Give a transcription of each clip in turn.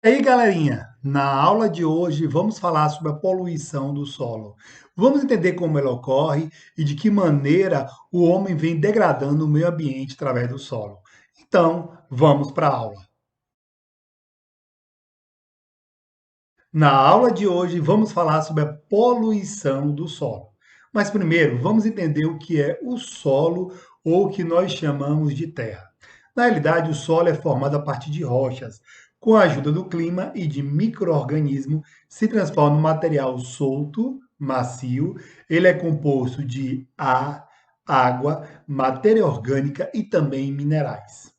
E aí, galerinha, na aula de hoje vamos falar sobre a poluição do solo. Vamos entender como ela ocorre e de que maneira o homem vem degradando o meio ambiente através do solo. Então, vamos para a aula. Na aula de hoje vamos falar sobre a poluição do solo. Mas primeiro, vamos entender o que é o solo ou o que nós chamamos de terra. Na realidade, o solo é formado a partir de rochas. Com a ajuda do clima e de micro-organismos, se transforma em material solto, macio. Ele é composto de ar, água, matéria orgânica e também minerais.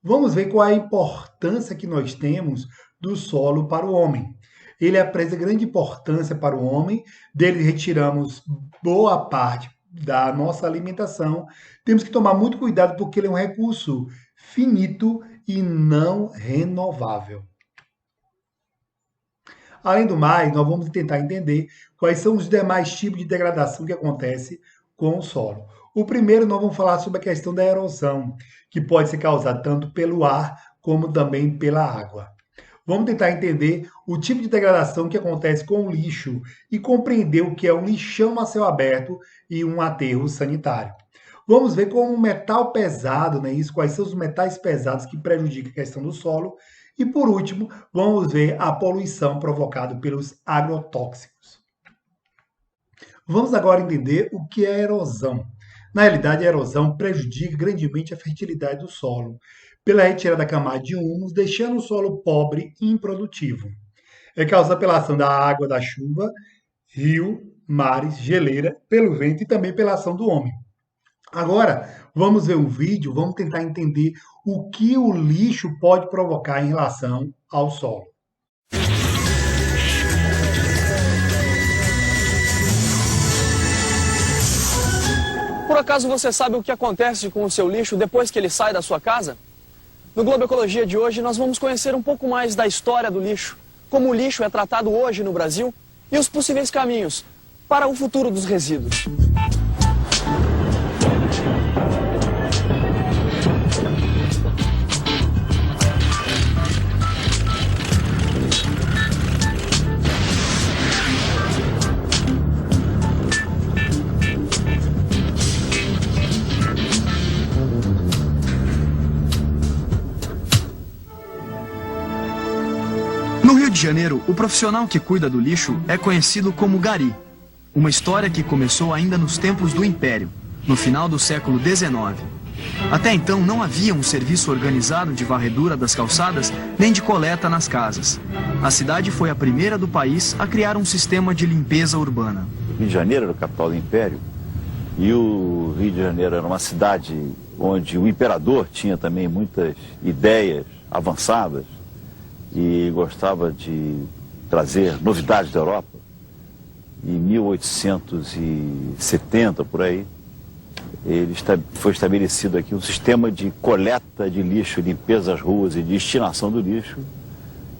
Vamos ver qual é a importância que nós temos do solo para o homem. Ele apresenta grande importância para o homem, dele retiramos boa parte da nossa alimentação. Temos que tomar muito cuidado porque ele é um recurso finito e não renovável. Além do mais, nós vamos tentar entender quais são os demais tipos de degradação que acontece com o solo. O primeiro, nós vamos falar sobre a questão da erosão, que pode ser causada tanto pelo ar como também pela água. Vamos tentar entender o tipo de degradação que acontece com o lixo e compreender o que é um lixão a céu aberto e um aterro sanitário. Vamos ver como o metal pesado, né, isso, quais são os metais pesados que prejudicam a questão do solo. E por último, vamos ver a poluição provocada pelos agrotóxicos. Vamos agora entender o que é erosão. Na realidade, a erosão prejudica grandemente a fertilidade do solo, pela retirada da camada de humus, deixando o solo pobre e improdutivo. É causada pela ação da água da chuva, rio, mares, geleira, pelo vento e também pela ação do homem. Agora, vamos ver um vídeo, vamos tentar entender o que o lixo pode provocar em relação ao solo. Por acaso você sabe o que acontece com o seu lixo depois que ele sai da sua casa? No Globo Ecologia de hoje nós vamos conhecer um pouco mais da história do lixo, como o lixo é tratado hoje no Brasil e os possíveis caminhos para o futuro dos resíduos. No Rio de Janeiro, o profissional que cuida do lixo é conhecido como gari. Uma história que começou ainda nos tempos do Império, no final do século XIX. Até então não havia um serviço organizado de varredura das calçadas nem de coleta nas casas. A cidade foi a primeira do país a criar um sistema de limpeza urbana. O Rio de Janeiro era a capital do Império e o Rio de Janeiro era uma cidade onde o imperador tinha também muitas ideias avançadas e gostava de trazer novidades da Europa. Em 1870, por aí, foi estabelecido aqui um sistema de coleta de lixo, limpeza das ruas e destinação do lixo,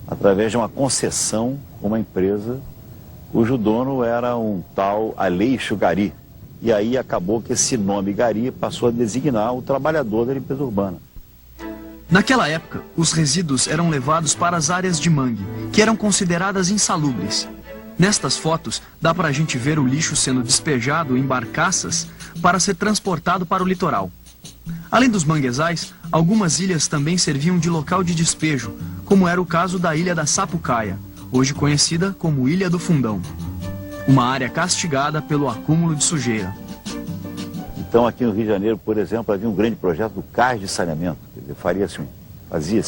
através de uma concessão com uma empresa cujo dono era um tal Aleixo Gari. E aí acabou que esse nome Gari passou a designar o trabalhador da limpeza urbana. Naquela época, os resíduos eram levados para as áreas de mangue, que eram consideradas insalubres. Nestas fotos, dá para a gente ver o lixo sendo despejado em barcaças para ser transportado para o litoral. Além dos manguezais, algumas ilhas também serviam de local de despejo, como era o caso da ilha da Sapucaia, hoje conhecida como Ilha do Fundão. Uma área castigada pelo acúmulo de sujeira. Então aqui no Rio de Janeiro, por exemplo, havia um grande projeto do cais de saneamento. Quer dizer, fazia-se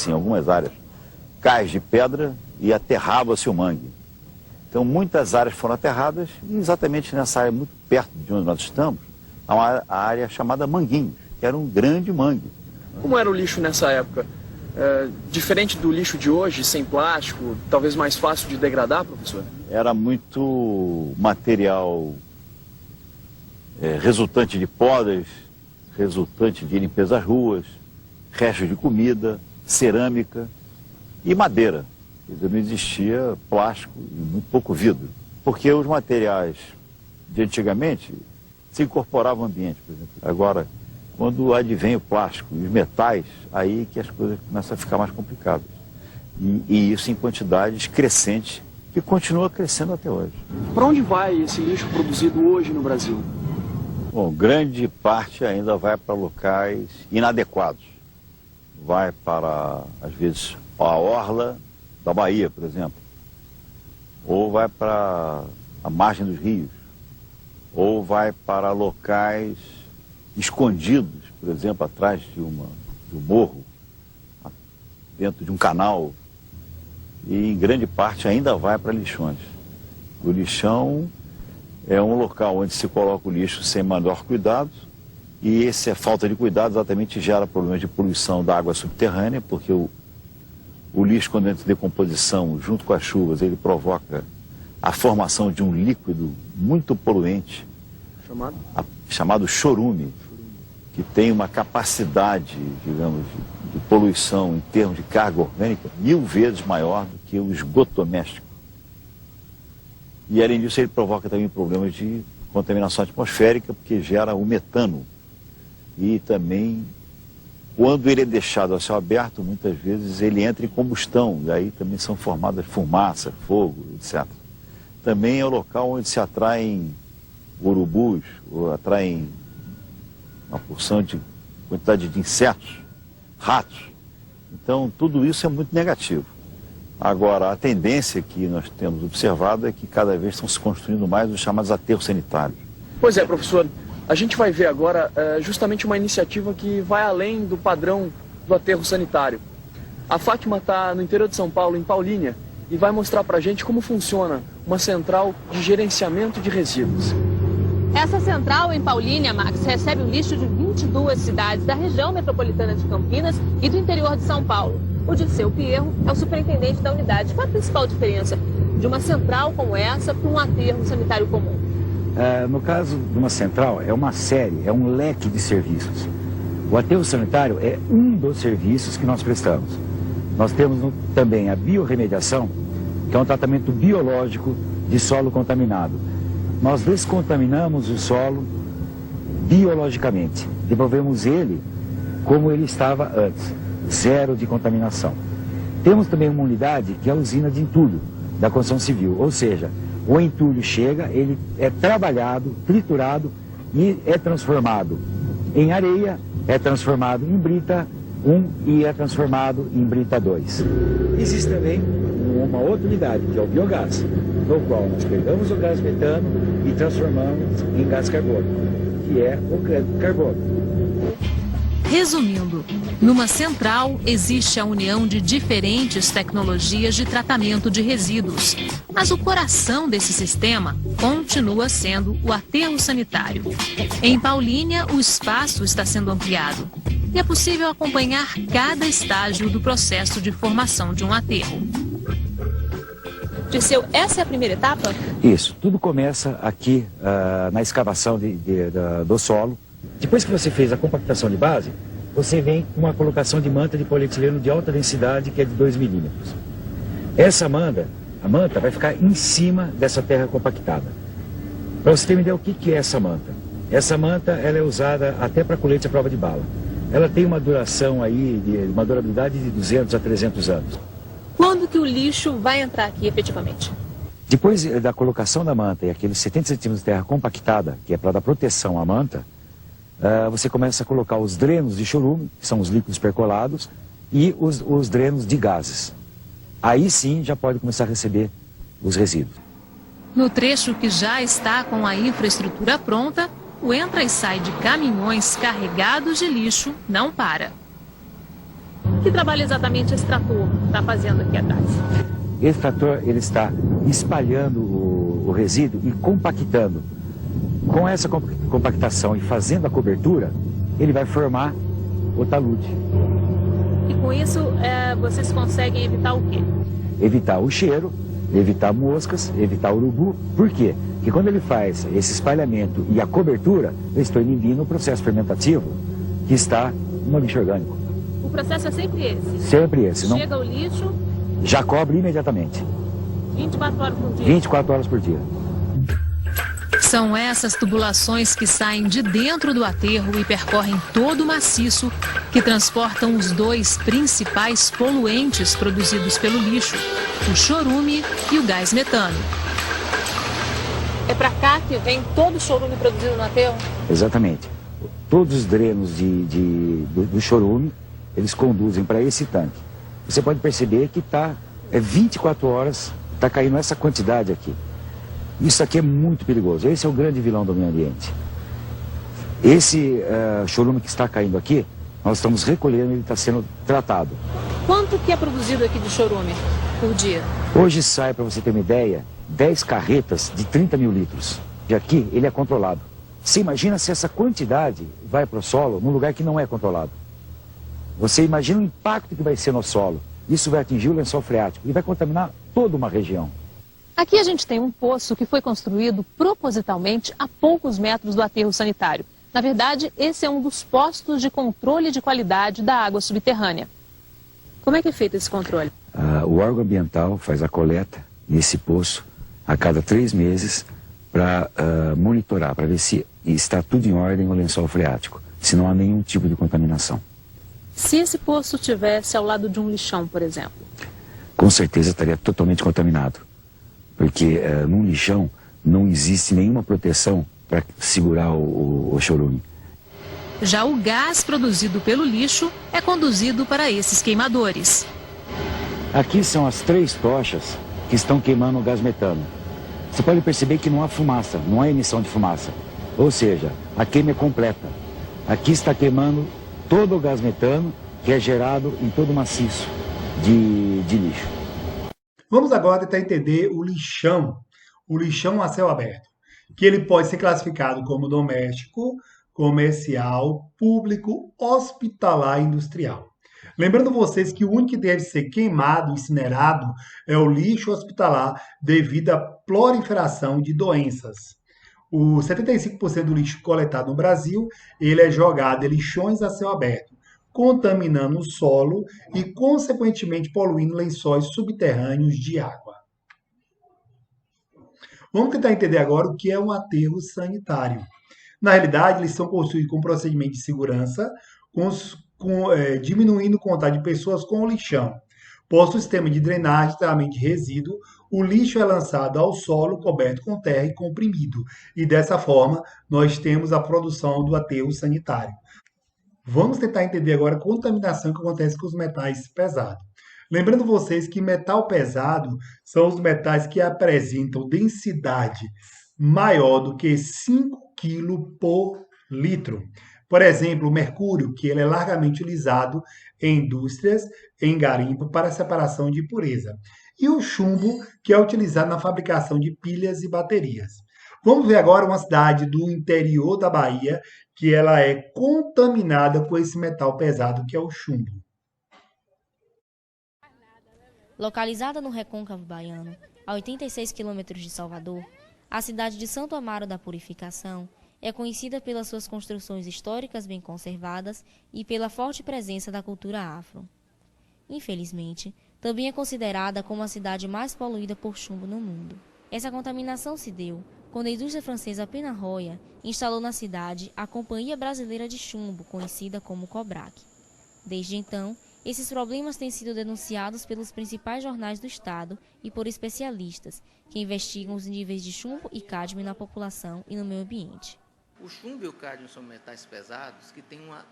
em algumas áreas cais de pedra e aterrava-se o mangue. Então muitas áreas foram aterradas e exatamente nessa área muito perto de onde nós estamos, há uma área chamada Manguinhos, que era um grande mangue. Como era o lixo nessa época? Diferente do lixo de hoje, sem plástico, talvez mais fácil de degradar, professor? Era muito material resultante de podas, resultante de limpeza das ruas, restos de comida, cerâmica e madeira. Não existia plástico e muito pouco vidro. Porque os materiais de antigamente se incorporavam ao ambiente, por exemplo. Agora, quando advém o plástico e os metais, aí que as coisas começam a ficar mais complicadas. E isso em quantidades crescentes, que continua crescendo até hoje. Para onde vai esse lixo produzido hoje no Brasil? Bom, grande parte ainda vai para locais inadequados. Vai para, às vezes, a orla da Bahia, por exemplo. Ou vai para a margem dos rios. Ou vai para locais escondidos, por exemplo, atrás de um morro, dentro de um canal. E em grande parte ainda vai para lixões. O lixão é um local onde se coloca o lixo sem maior cuidado, e essa falta de cuidado exatamente gera problemas de poluição da água subterrânea, porque o lixo, quando entra em decomposição junto com as chuvas, ele provoca a formação de um líquido muito poluente, chamado chorume, que tem uma capacidade, digamos, de poluição em termos de carga orgânica 1000 vezes maior do que o esgoto doméstico. E além disso ele provoca também problemas de contaminação atmosférica, porque gera o metano. E também, quando ele é deixado a céu aberto, muitas vezes ele entra em combustão, e aí também são formadas fumaça, fogo, etc. Também é o local onde se atraem urubus, ou atraem uma porção de quantidade de insetos, ratos. Então, tudo isso é muito negativo. Agora, a tendência que nós temos observado é que cada vez estão se construindo mais os chamados aterros sanitários. Pois é, professor. A gente vai ver agora justamente uma iniciativa que vai além do padrão do aterro sanitário. A Fátima está no interior de São Paulo, em Paulínia, e vai mostrar para a gente como funciona uma central de gerenciamento de resíduos. Essa central em Paulínia, Max, recebe o lixo de 22 cidades da região metropolitana de Campinas e do interior de São Paulo. O Dirceu Pierro é o superintendente da unidade. Qual a principal diferença de uma central como essa para um aterro sanitário comum? No caso de uma central, é uma série, é um leque de serviços. O aterro sanitário é um dos serviços que nós prestamos. Nós temos também a biorremediação, que é um tratamento biológico de solo contaminado. Nós descontaminamos o solo biologicamente, devolvemos ele como ele estava antes, zero de contaminação. Temos também uma unidade que é a usina de entulho da construção civil, ou seja, o entulho chega, ele é trabalhado, triturado e é transformado em areia, é transformado em brita 1 e é transformado em brita 2. Existe também uma outra unidade, que é o biogás, no qual nós pegamos o gás metano e transformamos em gás carbônico, que é o crédito carbono. Resumindo, numa central existe a união de diferentes tecnologias de tratamento de resíduos, mas o coração desse sistema continua sendo o aterro sanitário. Em Paulínia, o espaço está sendo ampliado e é possível acompanhar cada estágio do processo de formação de um aterro. Dirceu, essa é a primeira etapa? Isso, tudo começa aqui na escavação do solo. Depois que você fez a compactação de base, você vem com uma colocação de manta de polietileno de alta densidade, que é de 2 milímetros. Essa manta vai ficar em cima dessa terra compactada. Para você ter uma ideia o que é essa manta. Essa manta ela é usada até para colete à prova de bala. Ela tem uma duração aí, uma durabilidade de 200 a 300 anos. Quando que o lixo vai entrar aqui efetivamente? Depois da colocação da manta e aqueles 70 centímetros de terra compactada, que é para dar proteção à manta, você começa a colocar os drenos de chorume, que são os líquidos percolados, e os drenos de gases. Aí sim já pode começar a receber os resíduos. No trecho que já está com a infraestrutura pronta, o entra e sai de caminhões carregados de lixo não para. Que trabalho exatamente esse trator está fazendo aqui atrás? Esse trator ele está espalhando o resíduo e compactando. Com essa compactação e fazendo a cobertura, ele vai formar o talude. E com isso, vocês conseguem evitar o quê? Evitar o cheiro, evitar moscas, evitar urubu. Por quê? Porque quando ele faz esse espalhamento e a cobertura, eu estou inibindo o processo fermentativo que está no lixo orgânico. O processo é sempre esse? Sempre esse. Chega o lixo... Já cobre imediatamente. 24 horas por dia? 24 horas por dia. São essas tubulações que saem de dentro do aterro e percorrem todo o maciço que transportam os dois principais poluentes produzidos pelo lixo, o chorume e o gás metano. É para cá que vem todo o chorume produzido no aterro? Exatamente. Todos os drenos do chorume, eles conduzem para esse tanque. Você pode perceber que 24 horas, está caindo essa quantidade aqui. Isso aqui é muito perigoso. Esse é o grande vilão do meio ambiente. Esse chorume que está caindo aqui, nós estamos recolhendo e ele está sendo tratado. Quanto que é produzido aqui de chorume por dia? Hoje sai, para você ter uma ideia, 10 carretas de 30 mil litros. E aqui ele é controlado. Você imagina se essa quantidade vai para o solo num lugar que não é controlado. Você imagina o impacto que vai ser no solo. Isso vai atingir o lençol freático e vai contaminar toda uma região. Aqui a gente tem um poço que foi construído propositalmente a poucos metros do aterro sanitário. Na verdade, esse é um dos postos de controle de qualidade da água subterrânea. Como é que é feito esse controle? O órgão ambiental faz a coleta nesse poço a cada 3 meses para monitorar, para ver se está tudo em ordem no lençol freático, se não há nenhum tipo de contaminação. Se esse poço tivesse ao lado de um lixão, por exemplo? Com certeza estaria totalmente contaminado, porque num lixão não existe nenhuma proteção para segurar o chorume. Já o gás produzido pelo lixo é conduzido para esses queimadores. Aqui são as 3 tochas que estão queimando o gás metano. Você pode perceber que não há fumaça, não há emissão de fumaça. Ou seja, a queima é completa. Aqui está queimando todo o gás metano que é gerado em todo o maciço de lixo. Vamos agora tentar entender o lixão a céu aberto, que ele pode ser classificado como doméstico, comercial, público, hospitalar e industrial. Lembrando vocês que o único que deve ser queimado, incinerado, é o lixo hospitalar devido à proliferação de doenças. O 75% do lixo coletado no Brasil, ele é jogado em lixões a céu aberto, contaminando o solo e, consequentemente, poluindo lençóis subterrâneos de água. Vamos tentar entender agora o que é um aterro sanitário. Na realidade, eles são construídos com procedimento de segurança, diminuindo o contato de pessoas com o lixão. Posto o sistema de drenagem, tratamento de resíduo, o lixo é lançado ao solo coberto com terra e comprimido. E dessa forma, nós temos a produção do aterro sanitário. Vamos tentar entender agora a contaminação que acontece com os metais pesados. Lembrando vocês que metal pesado são os metais que apresentam densidade maior do que 5 kg por litro. Por exemplo, o mercúrio, que ele é largamente utilizado em indústrias, em garimpo, para separação de impureza. E o chumbo, que é utilizado na fabricação de pilhas e baterias. Vamos ver agora uma cidade do interior da Bahia, que ela é contaminada com esse metal pesado, que é o chumbo. Localizada no Recôncavo Baiano, a 86 quilômetros de Salvador, a cidade de Santo Amaro da Purificação é conhecida pelas suas construções históricas bem conservadas e pela forte presença da cultura afro. Infelizmente, também é considerada como a cidade mais poluída por chumbo no mundo. Essa contaminação se deu quando a indústria francesa Penarroya instalou na cidade a Companhia Brasileira de Chumbo, conhecida como Cobrac. Desde então, esses problemas têm sido denunciados pelos principais jornais do estado e por especialistas que investigam os níveis de chumbo e cádmio na população e no meio ambiente. O chumbo e o cádmio são metais pesados que têm uma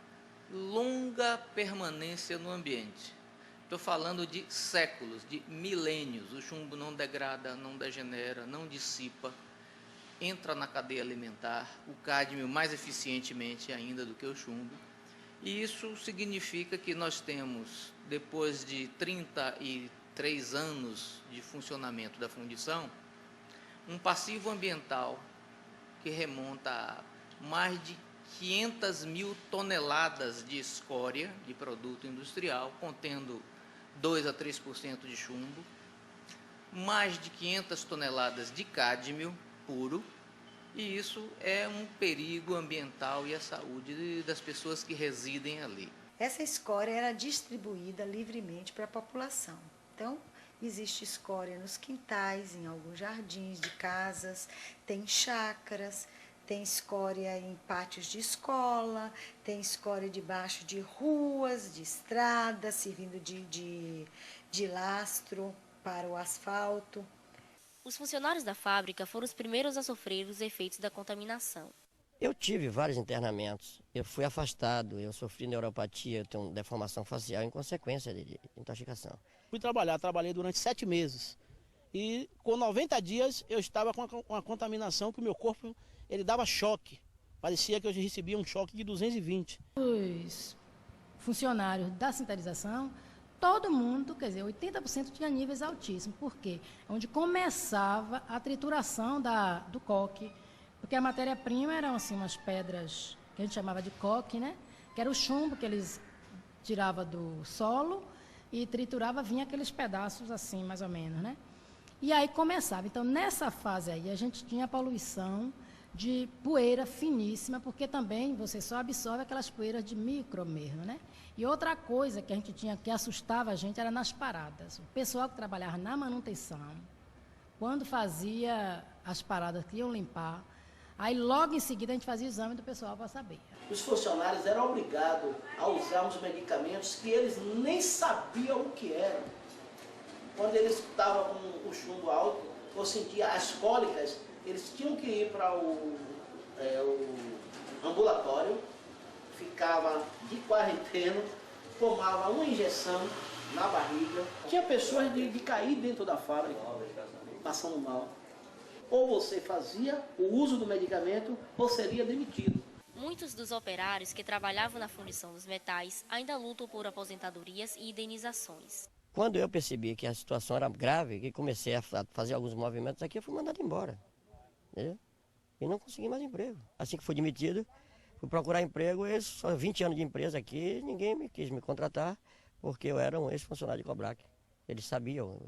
longa permanência no ambiente. Estou falando de séculos, de milênios. O chumbo não degrada, não degenera, não dissipa, entra na cadeia alimentar, o cádmio mais eficientemente ainda do que o chumbo. E isso significa que nós temos, depois de 33 anos de funcionamento da fundição, um passivo ambiental que remonta a mais de 500 mil toneladas de escória de produto industrial, contendo 2 a 3% de chumbo, mais de 500 toneladas de cádmio puro, e isso é um perigo ambiental e à saúde das pessoas que residem ali. Essa escória era distribuída livremente para a população. Então, existe escória nos quintais, em alguns jardins de casas, tem chácaras, tem escória em pátios de escola, tem escória debaixo de ruas, de estradas, servindo de lastro para o asfalto. Os funcionários da fábrica foram os primeiros a sofrer os efeitos da contaminação. Eu tive vários internamentos, eu fui afastado, eu sofri neuropatia, eu tenho deformação facial em consequência de intoxicação. Fui trabalhar, trabalhei durante 7 meses e com 90 dias eu estava com uma contaminação que o meu corpo ele dava choque, parecia que eu recebia um choque de 220. Os funcionários da sintetização, todo mundo, quer dizer, 80% tinha níveis altíssimos, por quê? Onde começava a trituração do coque. Porque a matéria-prima eram assim, umas pedras que a gente chamava de coque, né? Que era o chumbo que eles tiravam do solo e triturava, vinha aqueles pedaços assim, mais ou menos, né? E aí começava. Então, nessa fase aí, a gente tinha poluição de poeira finíssima, porque também você só absorve aquelas poeiras de micro mesmo, né? E outra coisa que a gente tinha, que assustava a gente, era nas paradas. O pessoal que trabalhava na manutenção, quando fazia as paradas que iam limpar, aí, logo em seguida, a gente fazia o exame do pessoal para saber. Os funcionários eram obrigados a usar uns medicamentos que eles nem sabiam o que eram. Quando eles estavam com o chumbo alto, ou sentiam as cólicas, eles tinham que ir para o ambulatório, ficava de quarentena, tomava uma injeção na barriga. Tinha pessoas de cair dentro da fábrica, passando mal. Ou você fazia o uso do medicamento ou seria demitido. Muitos dos operários que trabalhavam na fundição dos metais ainda lutam por aposentadorias e indenizações. Quando eu percebi que a situação era grave, que comecei a fazer alguns movimentos aqui, eu fui mandado embora. Entendeu? E não consegui mais emprego. Assim que fui demitido, fui procurar emprego, só 20 anos de empresa aqui, ninguém me quis me contratar, porque eu era um ex-funcionário de Cobrac. Eles sabiam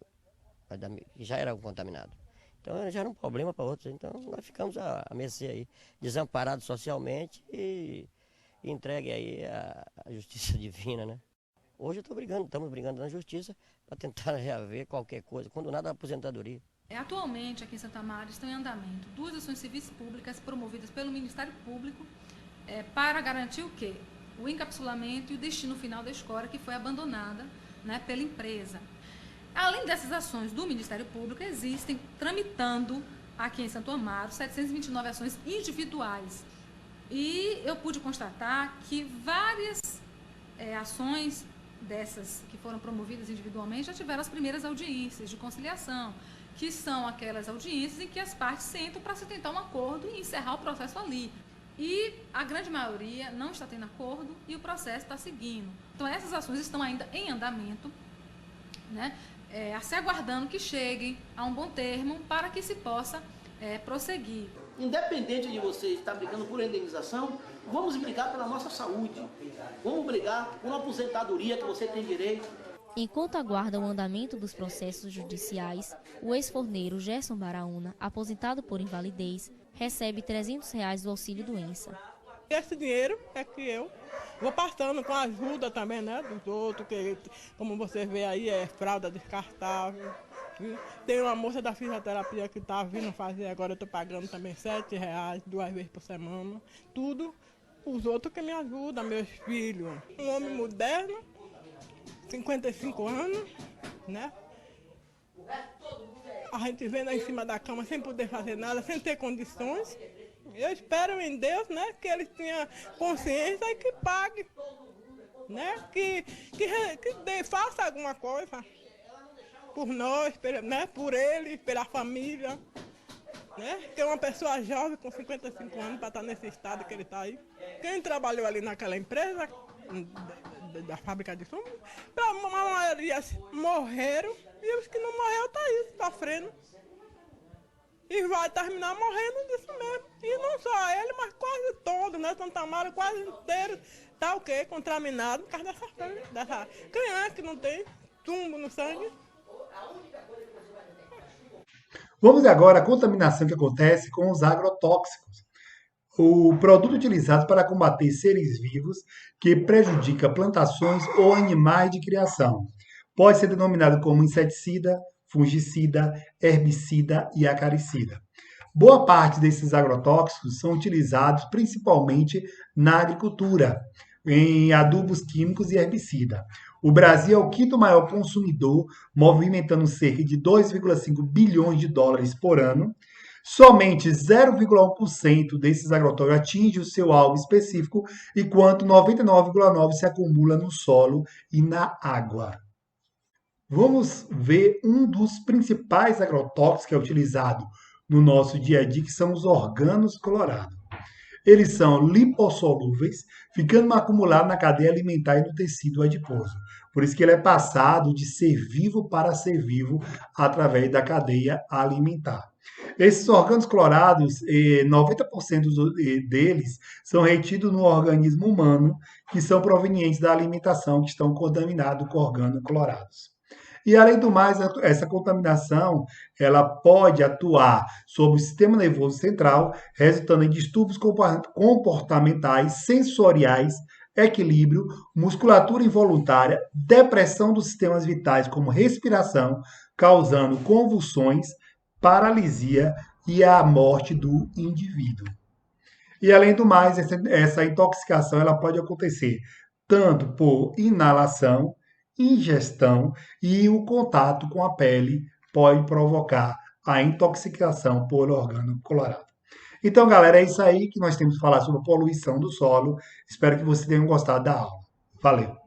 que já era um contaminado. Então já era um problema para outros, então nós ficamos a mercê aí, desamparados socialmente e entregue aí à justiça divina, né? Hoje estamos brigando na justiça para tentar reaver qualquer coisa, quando nada a aposentadoria. Atualmente, aqui em Santo Amaro, estão em andamento 2 ações civis públicas promovidas pelo Ministério Público para garantir o quê? O encapsulamento e o destino final da escória que foi abandonada, né, pela empresa. Além dessas ações do Ministério Público, existem, tramitando aqui em Santo Amaro, 729 ações individuais. E eu pude constatar que várias ações dessas que foram promovidas individualmente já tiveram as primeiras audiências de conciliação, que são aquelas audiências em que as partes sentam para se tentar um acordo e encerrar o processo ali. E a grande maioria não está tendo acordo e o processo está seguindo. Então essas ações estão ainda em andamento, né? Se aguardando que cheguem a um bom termo para que se possa prosseguir. Independente de você estar brigando por indenização, vamos brigar pela nossa saúde. Vamos brigar por uma aposentadoria que você tem direito. Enquanto aguarda o andamento dos processos judiciais, o ex-forneiro Gerson Baraúna, aposentado por invalidez, recebe R$300 do auxílio-doença. Esse dinheiro é que eu vou passando com a ajuda também, né, dos outros, que como você vê aí é fralda descartável. Tem uma moça da fisioterapia que está vindo fazer agora, eu estou pagando também R$7, 2 vezes por semana. Tudo os outros que me ajudam, meus filhos. Um homem moderno, 55 anos, né? A gente vendo em cima da cama sem poder fazer nada, sem ter condições. Eu espero em Deus, né, que ele tenha consciência e que pague, né, que faça alguma coisa por nós, né, por ele, pela família, né, que é uma pessoa jovem com 55 anos para estar nesse estado que ele está aí. Quem trabalhou ali naquela empresa da fábrica de fumo, a maioria morreram e os que não morreram estão aí sofrendo. E vai terminar morrendo disso mesmo. E não só ele, mas quase todos, né? Santo Amaro quase inteiro tá o quê? Contaminado por causa dessa criança que não tem chumbo no sangue. Vamos agora à contaminação que acontece com os agrotóxicos. O produto utilizado para combater seres vivos que prejudica plantações ou animais de criação. pode ser denominado como inseticida, fungicida, herbicida e acaricida. Boa parte desses agrotóxicos são utilizados principalmente na agricultura, em adubos químicos e herbicida. O Brasil é o quinto maior consumidor, movimentando cerca de 2,5 bilhões de dólares por ano. Somente 0,1% desses agrotóxicos atinge o seu alvo específico, enquanto 99,9% se acumula no solo e na água. Vamos ver um dos principais agrotóxicos que é utilizado no nosso dia a dia, que são os organos clorados. Eles são lipossolúveis, ficando acumulados na cadeia alimentar e no tecido adiposo. Por isso que ele é passado de ser vivo para ser vivo através da cadeia alimentar. Esses organos clorados, 90% deles são retidos no organismo humano, que são provenientes da alimentação, que estão contaminados com organos clorados. E, além do mais, essa contaminação ela pode atuar sobre o sistema nervoso central, resultando em distúrbios comportamentais, sensoriais, equilíbrio, musculatura involuntária, depressão dos sistemas vitais, como respiração, causando convulsões, paralisia e a morte do indivíduo. E, além do mais, essa intoxicação ela pode acontecer tanto por inalação, ingestão e o contato com a pele pode provocar a intoxicação por organo clorado. Então, galera, é isso aí que nós temos que falar sobre a poluição do solo. Espero que vocês tenham gostado da aula. Valeu!